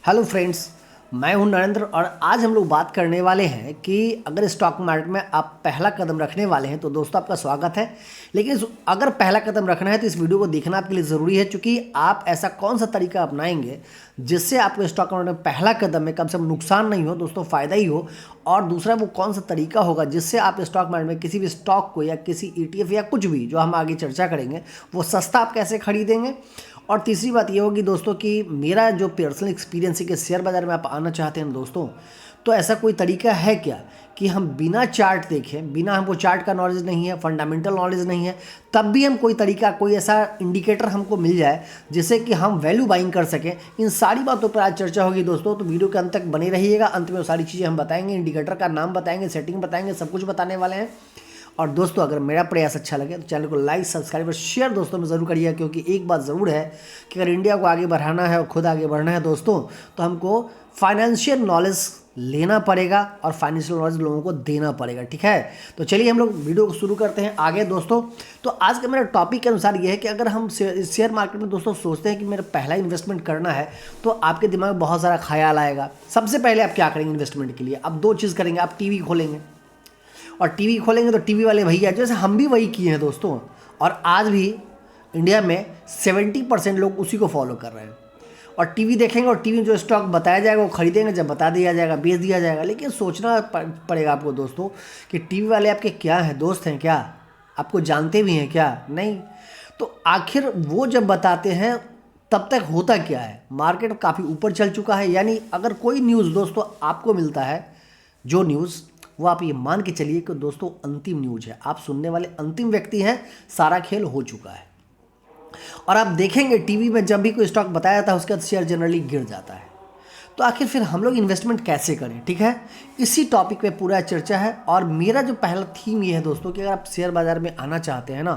Hello friends, मैं हूं नरेंद्र और आज हम लोग बात करने वाले हैं कि अगर स्टॉक मार्केट में आप पहला कदम रखने वाले हैं तो दोस्तों आपका स्वागत है। लेकिन अगर पहला कदम रखना है तो इस वीडियो को देखना आपके लिए ज़रूरी है, क्योंकि आप ऐसा कौन सा तरीका अपनाएंगे जिससे आपको स्टॉक मार्केट में पहला कदम में कम से कम नुकसान नहीं हो दोस्तों, फ़ायदा ही हो। और दूसरा वो कौन सा तरीका होगा जिससे आप स्टॉक मार्केट में किसी भी स्टॉक को या किसी ETF या कुछ भी जो हम आगे चर्चा करेंगे वो सस्ता आप कैसे खरीदेंगे। और तीसरी बात ये होगी दोस्तों कि मेरा जो पर्सनल एक्सपीरियंस है कि शेयर बाज़ार में आप आना चाहते हैं दोस्तों, तो ऐसा कोई तरीका है क्या कि हम बिना चार्ट देखें, बिना हमको चार्ट का नॉलेज नहीं है, फंडामेंटल नॉलेज नहीं है, तब भी हम कोई तरीका, कोई ऐसा इंडिकेटर हमको मिल जाए जिससे कि हम वैल्यू बाइंग कर सकें। इन सारी बातों पर आज चर्चा होगी दोस्तों, तो वीडियो के अंत तक बने रहिएगा। अंत में वो सारी चीज़ें हम बताएंगे, इंडिकेटर का नाम बताएंगे, सेटिंग बताएंगे, सब कुछ बताने वाले हैं। और दोस्तों अगर मेरा प्रयास अच्छा लगे तो चैनल को लाइक, सब्सक्राइब और शेयर दोस्तों में ज़रूर करिए, क्योंकि एक बात ज़रूर है कि अगर इंडिया को आगे बढ़ाना है और खुद आगे बढ़ना है दोस्तों, तो हमको फाइनेंशियल नॉलेज लेना पड़ेगा और फाइनेंशियल नॉलेज लोगों को देना पड़ेगा। ठीक है, तो चलिए हम लोग वीडियो को शुरू करते हैं आगे दोस्तों। तो आज का मेरा टॉपिक के अनुसार ये है कि अगर हम शेयर मार्केट में दोस्तों सोचते हैं कि मेरा पहला इन्वेस्टमेंट करना है, तो आपके दिमाग में बहुत सारा ख्याल आएगा। सबसे पहले आप क्या करेंगे इन्वेस्टमेंट के लिए? आप दो चीज़ करेंगे, आप टीवी खोलेंगे, और टीवी खोलेंगे तो टीवी वाले भैया, जैसे हम भी वही किए हैं दोस्तों, और आज भी इंडिया में 70% लोग उसी को फॉलो कर रहे हैं। और टीवी देखेंगे और टीवी में जो स्टॉक बताया जाएगा वो खरीदेंगे, जब बता दिया जाएगा बेच दिया जाएगा। लेकिन सोचना पड़ेगा आपको दोस्तों कि टीवी वाले आपके क्या हैं, दोस्त हैं क्या, आपको जानते भी हैं क्या? नहीं। तो आखिर वो जब बताते हैं तब तक होता क्या है? मार्केट काफ़ी ऊपर चल चुका है। यानी अगर कोई न्यूज़ दोस्तों आपको मिलता है, जो न्यूज़, वो आप ये मान के चलिए कि दोस्तों अंतिम न्यूज़ है, आप सुनने वाले अंतिम व्यक्ति हैं, सारा खेल हो चुका है। और आप देखेंगे टीवी में जब भी कोई स्टॉक बताया जाता है उसके बाद शेयर जनरली गिर जाता है। तो आखिर फिर हम लोग इन्वेस्टमेंट कैसे करें? ठीक है, इसी टॉपिक पे पूरा चर्चा है। और मेरा जो पहला थीम ये है दोस्तों कि अगर आप शेयर बाज़ार में आना चाहते हैं ना,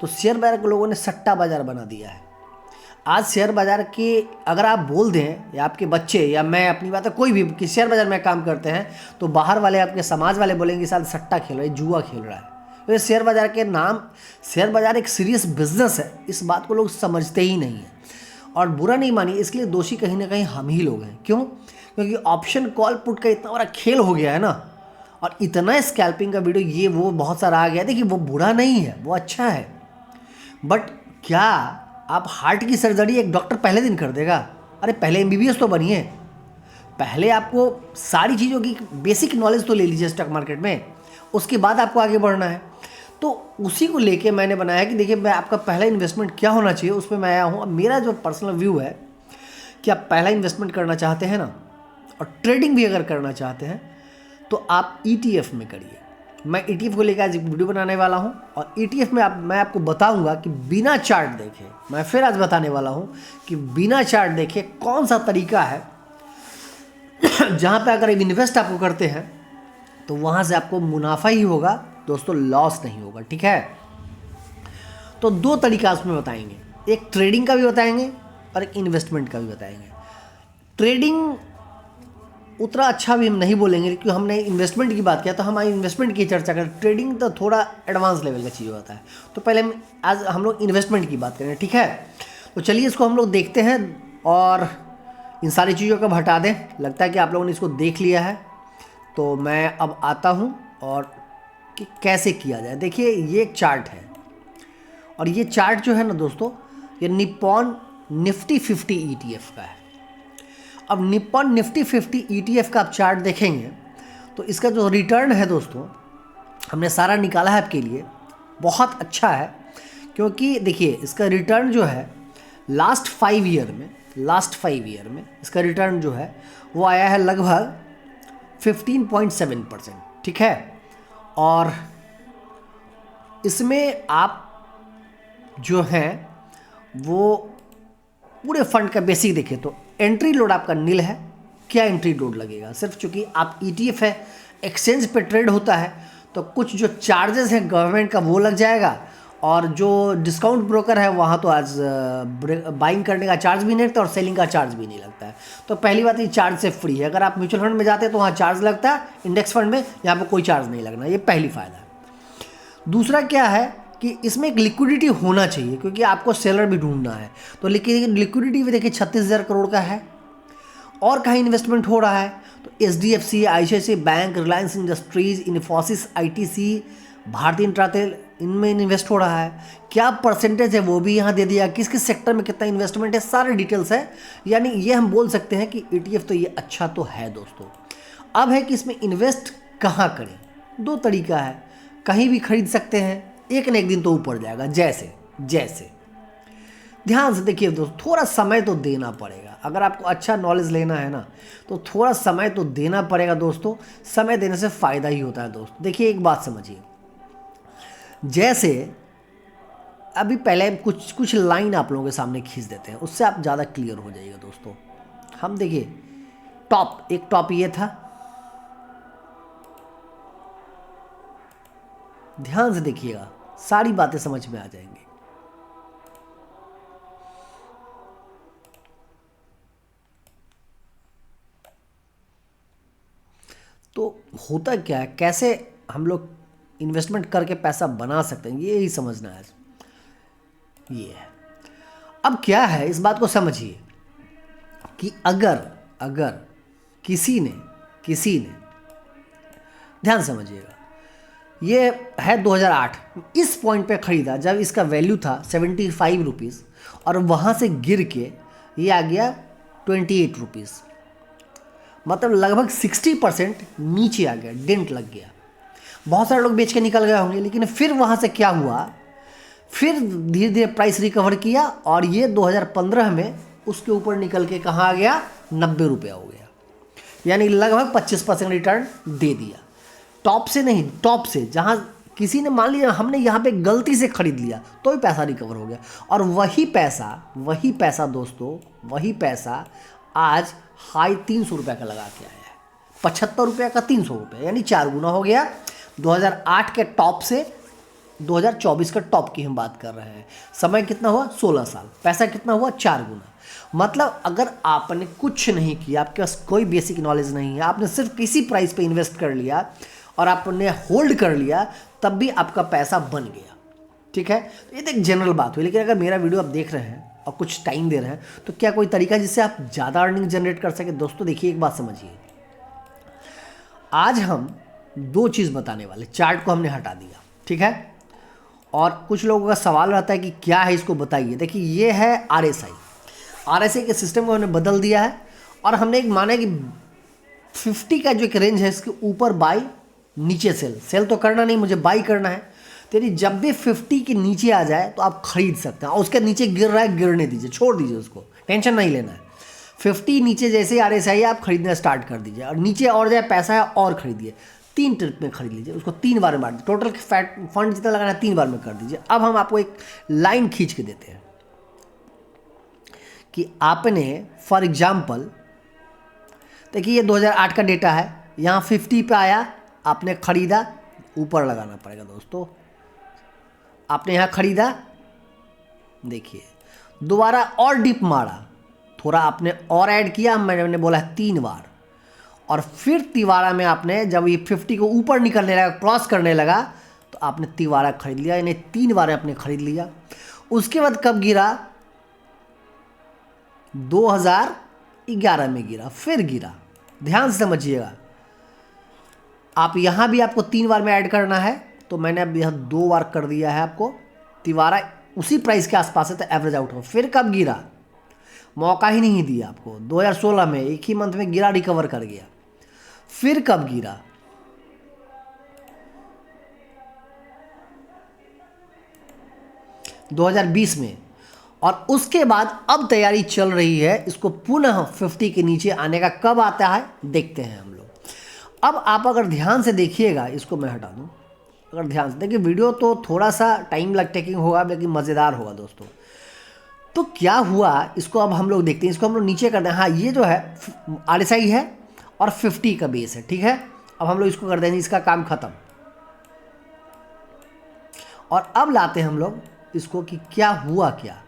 तो शेयर बाज़ार को लोगों ने सट्टा बाज़ार बना दिया है। आज शेयर बाज़ार के अगर आप बोल दें, या आपके बच्चे या मैं, अपनी बात है, कोई भी कि शेयर बाज़ार में काम करते हैं, तो बाहर वाले आपके समाज वाले बोलेंगे साल सट्टा खेल रहा है, जुआ खेल रहा है। तो ये शेयर बाज़ार के नाम, शेयर बाज़ार एक सीरियस बिजनेस है, इस बात को लोग समझते ही नहीं हैं। और बुरा नहीं मानिए, इसलिए दोषी कहीं ना कहीं हम ही लोग हैं। क्यों? क्योंकि ऑप्शन कॉल पुट का इतना बड़ा खेल हो गया है ना, और इतना स्कैल्पिंग का वीडियो ये वो बहुत सारा आ गया। देखिए वो बुरा नहीं है, वो अच्छा है, बट क्या आप हार्ट की सर्जरी एक डॉक्टर पहले दिन कर देगा? अरे पहले MBBS तो बनिए, पहले आपको सारी चीज़ों की बेसिक नॉलेज तो ले लीजिए स्टॉक मार्केट में, उसके बाद आपको आगे बढ़ना है। तो उसी को लेके मैंने बनाया कि देखिए मैं आपका पहला इन्वेस्टमेंट क्या होना चाहिए, उस पर मैं आया हूँ। अब मेरा जो पर्सनल व्यू है कि आप पहला इन्वेस्टमेंट करना चाहते हैं ना, और ट्रेडिंग भी अगर करना चाहते हैं, तो आप ETF में करिए। मैं ETF को लेकर आज एक वीडियो बनाने वाला हूं, और ETF में मैं आपको बताऊंगा कि बिना चार्ट देखे, मैं फिर आज बताने वाला हूं कि बिना चार्ट देखे कौन सा तरीका है जहां पे अगर इन्वेस्ट आपको करते हैं तो वहां से आपको मुनाफा ही होगा दोस्तों, लॉस नहीं होगा। ठीक है, तो दो तरीका उसमें बताएंगे, एक ट्रेडिंग का भी बताएंगे और एक इन्वेस्टमेंट का भी बताएंगे। ट्रेडिंग उतना अच्छा भी हम नहीं बोलेंगे, क्योंकि हमने इन्वेस्टमेंट की बात किया, तो हम इन्वेस्टमेंट की चर्चा करें। ट्रेडिंग तो थोड़ा एडवांस लेवल का चीज़ होता है, तो पहले आज हम लोग इन्वेस्टमेंट की बात करें। ठीक है, तो चलिए इसको हम लोग देखते हैं और इन सारी चीज़ों को हटा दें। लगता है कि आप लोगों ने इसको देख लिया है, तो मैं अब आता हूँ और कि कैसे किया जाए। देखिए ये एक चार्ट है, और ये चार्ट जो है ना दोस्तों, ये निप्पॉन निफ्टी 50 ETF का है। अब निप्पॉन निफ्टी 50 ETF का आप चार्ट देखेंगे तो इसका जो रिटर्न है दोस्तों, हमने सारा निकाला है आपके लिए, बहुत अच्छा है। क्योंकि देखिए इसका रिटर्न जो है लास्ट 5 ईयर में इसका रिटर्न जो है वो आया है लगभग 15.7%। ठीक है, और इसमें आप जो हैं वो पूरे फंड का बेसिक देखें तो एंट्री लोड आपका नील है। क्या एंट्री लोड लगेगा? सिर्फ चूंकि आप ETF है, एक्सचेंज पे ट्रेड होता है, तो कुछ जो चार्जेस हैं गवर्नमेंट का वो लग जाएगा, और जो डिस्काउंट ब्रोकर है वहाँ तो आज बाइंग करने का चार्ज भी नहीं लगता और सेलिंग का चार्ज भी नहीं लगता है। तो पहली बात ये चार्ज से फ्री है। अगर आप म्यूचुअल फंड में जाते हैं तो वहाँ चार्ज लगता है, इंडेक्स फंड में यहाँ पर कोई चार्ज नहीं लगना, ये पहली फ़ायदा है। दूसरा क्या है कि इसमें एक लिक्विडिटी होना चाहिए, क्योंकि आपको सेलर भी ढूंढना है। तो लिक्विडिटी भी देखिए 36,000 करोड़ का है, और कहीं इन्वेस्टमेंट हो रहा है तो HDFC, ICICI bank, Reliance industries, Infosys, ITC, भारतीय इंफ्राटेल, इनमें इन्वेस्ट हो रहा है। क्या परसेंटेज है वो भी यहाँ दे दिया, किस किस सेक्टर में कितना इन्वेस्टमेंट है, सारे डिटेल्स है। यानी ये हम बोल सकते हैं कि ETF तो ये अच्छा तो है दोस्तों। अब है कि इसमें इन्वेस्ट कहाँ करें। दो तरीका है, कहीं भी खरीद सकते हैं, एक न एक दिन तो ऊपर जाएगा। जैसे जैसे ध्यान से देखिए दोस्त, थोड़ा समय तो देना पड़ेगा। अगर आपको अच्छा नॉलेज लेना है ना तो थोड़ा समय तो देना पड़ेगा दोस्तों। समय देने से फ़ायदा ही होता है दोस्त। देखिए एक बात समझिए, जैसे अभी पहले कुछ कुछ लाइन आप लोगों के सामने खींच देते हैं, उससे आप ज़्यादा क्लियर हो जाइएगा दोस्तों। हम देखिए एक टॉप ये था, ध्यान से देखिएगा, सारी बातें समझ में आ जाएंगी। तो होता क्या है, कैसे हम लोग इन्वेस्टमेंट करके पैसा बना सकते हैं, ये ही समझना है। ये है, अब क्या है इस बात को समझिए कि अगर अगर किसी ने ध्यान समझिएगा, ये है 2008, इस पॉइंट पे ख़रीदा जब इसका वैल्यू था 75 रुपीज़, और वहाँ से गिर के ये आ गया 28 रुपीज़, मतलब लगभग 60% नीचे आ गया, डेंट लग गया। बहुत सारे लोग बेच के निकल गए होंगे, लेकिन फिर वहाँ से क्या हुआ, फिर धीरे धीरे प्राइस रिकवर किया और ये 2015 में उसके ऊपर निकल के कहाँ आ गया, 90 रुपया हो गया। यानी लगभग 25% रिटर्न दे दिया। टॉप से नहीं, टॉप से, जहाँ किसी ने मान लिया हमने यहाँ पे गलती से खरीद लिया तो भी पैसा रिकवर हो गया। और वही पैसा दोस्तों, वही पैसा आज हाई 300 रुपये का लगा के आया है। 75 रुपये का 300 रुपये, यानी 4 गुना हो गया। 2008 के टॉप से 2024 का टॉप की हम बात कर रहे हैं। समय कितना हुआ, 16 साल। पैसा कितना हुआ, 4 गुना। मतलब अगर आपने कुछ नहीं किया, आपके पास कोई बेसिक नॉलेज नहीं है, आपने सिर्फ किसी प्राइस पे इन्वेस्ट कर लिया और आपने होल्ड कर लिया, तब भी आपका पैसा बन गया। ठीक है, तो ये तो एक जनरल बात हुई। लेकिन अगर मेरा वीडियो आप देख रहे हैं और कुछ टाइम दे रहे हैं, तो क्या कोई तरीका जिससे आप ज़्यादा अर्निंग जनरेट कर सके? दोस्तों देखिए एक बात समझिए, आज हम दो चीज़ बताने वाले। चार्ट को हमने हटा दिया, ठीक है, और कुछ लोगों का सवाल रहता है कि क्या है, इसको बताइए। देखिए ये है RSI के सिस्टम को हमने बदल दिया है, और हमने एक माना है कि 50 का जो एक रेंज है, इसके ऊपर बाई, नीचे सेल तो करना नहीं, मुझे बाई करना है। तो यदि जब भी 50 के नीचे आ जाए तो आप खरीद सकते हैं, और उसके नीचे गिर रहा है गिरने दीजिए, छोड़ दीजिए, उसको टेंशन नहीं लेना है। 50 नीचे जैसे RSI आप खरीदना स्टार्ट कर दीजिए, और नीचे और जाए पैसा है और खरीदिए। 3 ट्रिप में खरीद लीजिए, उसको 3 बार में बांट दीजिए। टोटल फंड जितना लगाना है 3 बार में कर दीजिए। अब हम आपको एक लाइन खींच के देते हैं कि आपने फॉर एग्जाम्पल, देखिए ये 2008 का डेटा है, यहाँ 50 पे आया, आपने खरीदा, ऊपर लगाना पड़ेगा दोस्तों। आपने यहाँ खरीदा, देखिए दोबारा और डिप मारा, थोड़ा आपने और ऐड किया, मैंने बोला है 3 बार, और फिर तिवारा में आपने जब ये 50 को ऊपर निकलने लगा, क्रॉस करने लगा, तो आपने तिवारा खरीद लिया, यानी 3 बार आपने खरीद लिया। उसके बाद कब गिरा, 2011 में गिरा, फिर गिरा। ध्यान से समझिएगा, आप यहाँ भी आपको 3 बार में ऐड करना है, तो मैंने अब यहाँ 2 बार कर दिया है आपको। तिवारा उसी प्राइस के आसपास है, तो एवरेज आउट हो। फिर कब गिरा, मौका ही नहीं दिया आपको, 2016 में एक ही मंथ में गिरा, रिकवर कर गया। फिर कब गिरा, 2020 में, और उसके बाद अब तैयारी चल रही है इसको पुनः 50 के नीचे आने का। कब आता है देखते हैं हम लोग। अब आप अगर ध्यान से देखिएगा, इसको मैं हटा दूं, अगर ध्यान से देखिए, वीडियो तो थोड़ा सा टाइम टेकिंग होगा, लेकिन मज़ेदार होगा दोस्तों। तो क्या हुआ, इसको अब हम लोग देखते हैं। इसको हम लोग नीचे करते हैं। हाँ, ये जो है RSI है और 50 का बेस है, ठीक है। अब हम लोग इसको कर देंगे, इसका काम खत्म। और अब लाते हैं हम लोग इसको कि क्या हुआ, क्या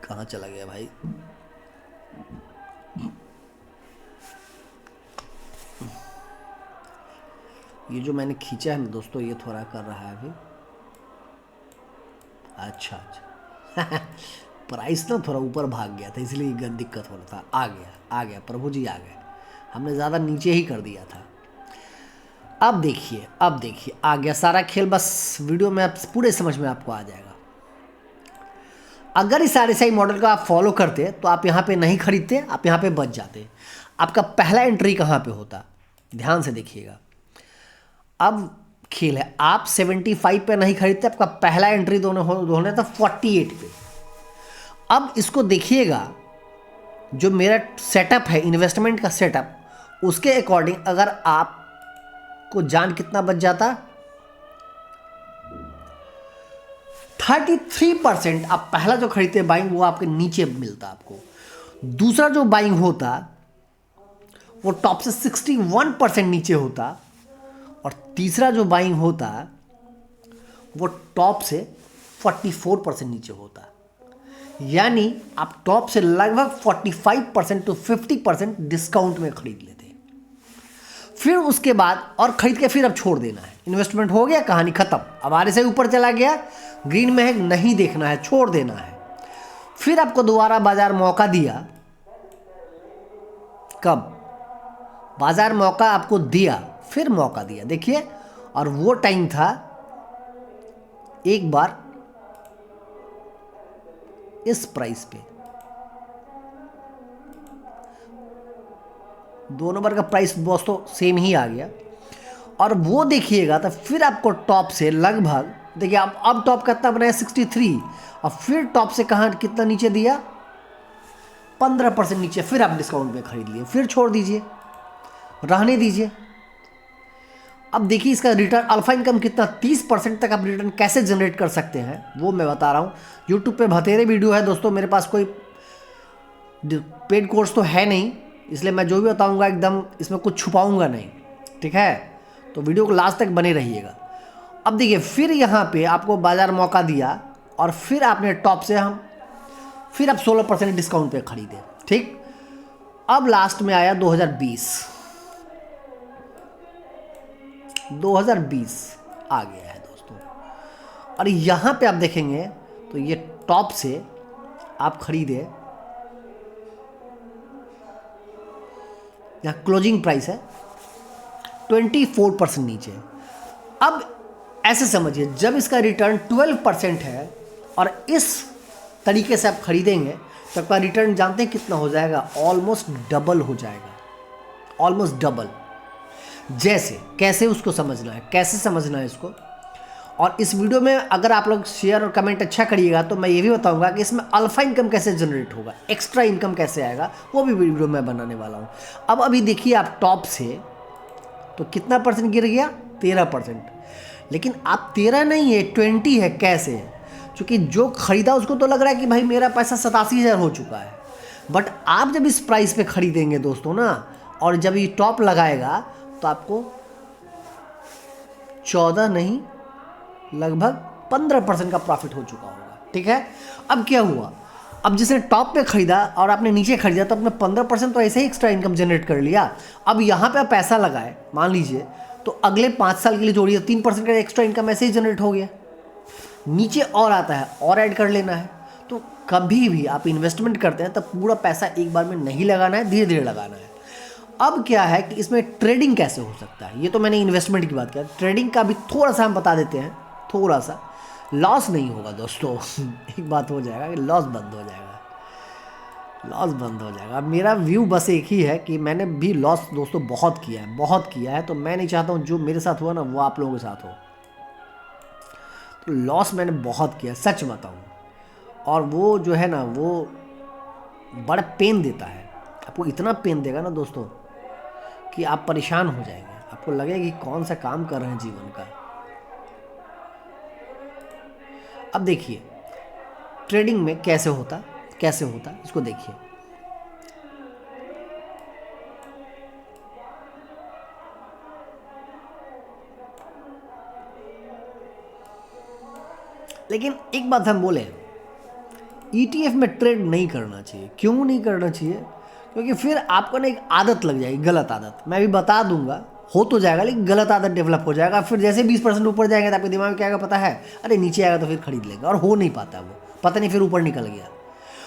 कहाँ चला गया भाई, ये जो मैंने खींचा है ना दोस्तों, ये थोड़ा कर रहा है अभी। अच्छा अच्छा प्राइस ना थोड़ा ऊपर भाग गया था, इसलिए दिक्कत हो रहा था। आ गया प्रभु जी आ गए, हमने ज़्यादा नीचे ही कर दिया था। अब देखिए आ गया सारा खेल। बस वीडियो में आप पूरे समझ में आपको आ जाएगा। अगर इस RSI मॉडल को आप फॉलो करते तो आप यहाँ पे नहीं खरीदते, आप यहाँ पे बच जाते। आपका पहला एंट्री कहाँ पे होता, ध्यान से देखिएगा। अब खेल है, आप 75 पे नहीं खरीदते, आपका पहला एंट्री दोनों था 48 पे। अब इसको देखिएगा, जो मेरा सेटअप है इन्वेस्टमेंट का सेटअप, उसके अकॉर्डिंग अगर आपको जान कितना बच जाता, 33% आप पहला जो खरीदते बाइंग वो आपके नीचे मिलता आपको। दूसरा जो बाइंग होता वो टॉप से 61% नीचे होता, और तीसरा जो बाइंग होता वो टॉप से 44% नीचे होता। यानी आप टॉप से लगभग 45% टू 50% डिस्काउंट में खरीद लेते। फिर उसके बाद और खरीद के फिर अब छोड़ देना है, इन्वेस्टमेंट हो गया, कहानी खत्म। अब RSI ऊपर चला गया, ग्रीन में है, नहीं देखना है, छोड़ देना है। फिर आपको दोबारा बाजार मौका दिया, कब बाजार मौका आपको दिया, फिर मौका दिया देखिए, और वो टाइम था एक बार इस प्राइस पे, दोनों बार का प्राइस दोस्तों सेम ही आ गया। और वो देखिएगा तो फिर आपको टॉप से लगभग देखिए, अब टॉप कितना बनाया 63, और फिर टॉप से कहाँ कितना नीचे दिया 15% नीचे। फिर आप डिस्काउंट में खरीद लिए, फिर छोड़ दीजिए, रहने दीजिए। अब देखिए इसका रिटर्न अल्फा इनकम कितना, 30% तक आप रिटर्न कैसे जनरेट कर सकते हैं वो मैं बता रहा हूँ। यूट्यूब पे बतेरे वीडियो है दोस्तों, मेरे पास कोई पेड कोर्स तो है नहीं, इसलिए मैं जो भी बताऊँगा एकदम इसमें कुछ छुपाऊँगा नहीं, ठीक है। तो वीडियो को लास्ट तक बने रहिएगा। अब देखिए फिर यहाँ पे आपको बाजार मौका दिया, और फिर आपने टॉप से फिर आप 16% डिस्काउंट पे खरीदे, ठीक। अब लास्ट में आया 2020 आ गया है दोस्तों, और यहाँ पे आप देखेंगे तो ये टॉप से आप खरीदे, यहाँ क्लोजिंग प्राइस है 24% नीचे। अब ऐसे समझिए, जब इसका रिटर्न 12% है और इस तरीके से आप खरीदेंगे तो आपका रिटर्न जानते हैं कितना हो जाएगा, ऑलमोस्ट डबल हो जाएगा, ऑलमोस्ट डबल। जैसे कैसे उसको समझना है, कैसे समझना है इसको, और इस वीडियो में अगर आप लोग शेयर और कमेंट अच्छा करिएगा तो मैं ये भी बताऊंगा कि इसमें अल्फा इनकम कैसे जनरेट होगा, एक्स्ट्रा इनकम कैसे आएगा, वो भी वीडियो में बनाने वाला हूँ। अब अभी देखिए आप टॉप से तो कितना परसेंट गिर गया, 13%। लेकिन आप 13 नहीं है, 20 है। कैसे? क्योंकि जो खरीदा उसको तो लग रहा है कि भाई मेरा पैसा 87,000 हो चुका है, बट आप जब इस प्राइस पे खरीदेंगे दोस्तों ना, और जब ये टॉप लगाएगा तो आपको 14 नहीं लगभग 15% का प्रॉफिट हो चुका होगा, ठीक है। अब क्या हुआ, अब जिसने टॉप पे खरीदा और आपने नीचे खरीदा तो आपने 15% तो ऐसे ही एक्स्ट्रा इनकम जनरेट कर लिया। अब यहाँ पे आप पैसा लगाए मान लीजिए, तो अगले 5 साल के लिए जोड़िए, 3% का एक्स्ट्रा इनकम ऐसे ही जनरेट हो गया। नीचे और आता है और ऐड कर लेना है। तो कभी भी आप इन्वेस्टमेंट करते हैं तब पूरा पैसा एक बार में नहीं लगाना है, धीरे धीरे लगाना है। अब क्या है कि इसमें ट्रेडिंग कैसे हो सकता है, ये तो मैंने इन्वेस्टमेंट की बात किया, ट्रेडिंग का भी थोड़ा सा हम बता देते हैं। थोड़ा सा लॉस नहीं होगा दोस्तों एक बात हो जाएगा कि लॉस बंद हो जाएगा, लॉस बंद हो जाएगा। अब मेरा व्यू बस एक ही है कि मैंने भी लॉस दोस्तों बहुत किया है, तो मैं नहीं चाहता हूँ जो मेरे साथ हुआ ना वो आप लोगों के साथ हो। तो लॉस मैंने बहुत किया, सच बताऊँ, और वो जो है ना वो बड़ा पेन देता है, आपको इतना पेन देगा ना दोस्तों कि आप परेशान हो जाएंगे, आपको लगेगा कि कौन सा काम कर रहे हैं जीवन का। अब देखिए ट्रेडिंग में कैसे होता इसको देखिए। लेकिन एक बात हम बोले, ETF में ट्रेड नहीं करना चाहिए। क्यों नहीं करना चाहिए? क्योंकि फिर आपको ना एक आदत लग जाएगी, गलत आदत। मैं भी बता दूंगा हो तो जाएगा, लेकिन गलत आदत डेवलप हो जाएगा। फिर जैसे 20% ऊपर जाएंगे तो आपके दिमाग में क्या आएगा पता है, अरे नीचे आएगा तो फिर खरीद लेगा, और हो नहीं पाता वो, पता नहीं फिर ऊपर निकल गया।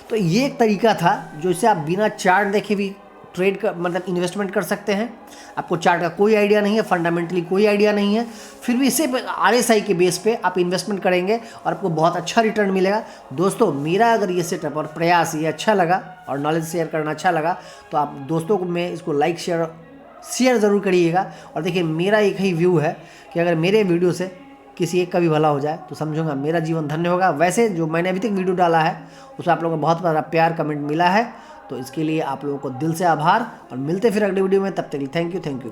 तो ये एक तरीका था जो इससे आप बिना चार्ट देखे भी ट्रेड कर मतलब इन्वेस्टमेंट कर सकते हैं। आपको चार्ट का कोई आइडिया नहीं है, फंडामेंटली कोई आइडिया नहीं है, फिर भी इसे RSI के बेस पे आप इन्वेस्टमेंट करेंगे और आपको बहुत अच्छा रिटर्न मिलेगा। दोस्तों मेरा अगर ये सेटअप और प्रयास ये अच्छा लगा और नॉलेज शेयर करना अच्छा लगा तो आप दोस्तों को मैं इसको लाइक शेयर ज़रूर करिएगा। और देखिए मेरा एक ही व्यू है कि अगर मेरे वीडियो से किसी एक का भी भला हो जाए तो समझूंगा मेरा जीवन धन्य होगा। वैसे जो मैंने अभी तक वीडियो डाला है उसमें आप लोगों को बहुत बड़ा प्यार कमेंट मिला है, तो इसके लिए आप लोगों को दिल से आभार। और मिलते फिर अगले वीडियो में, तब तक थैंक यू।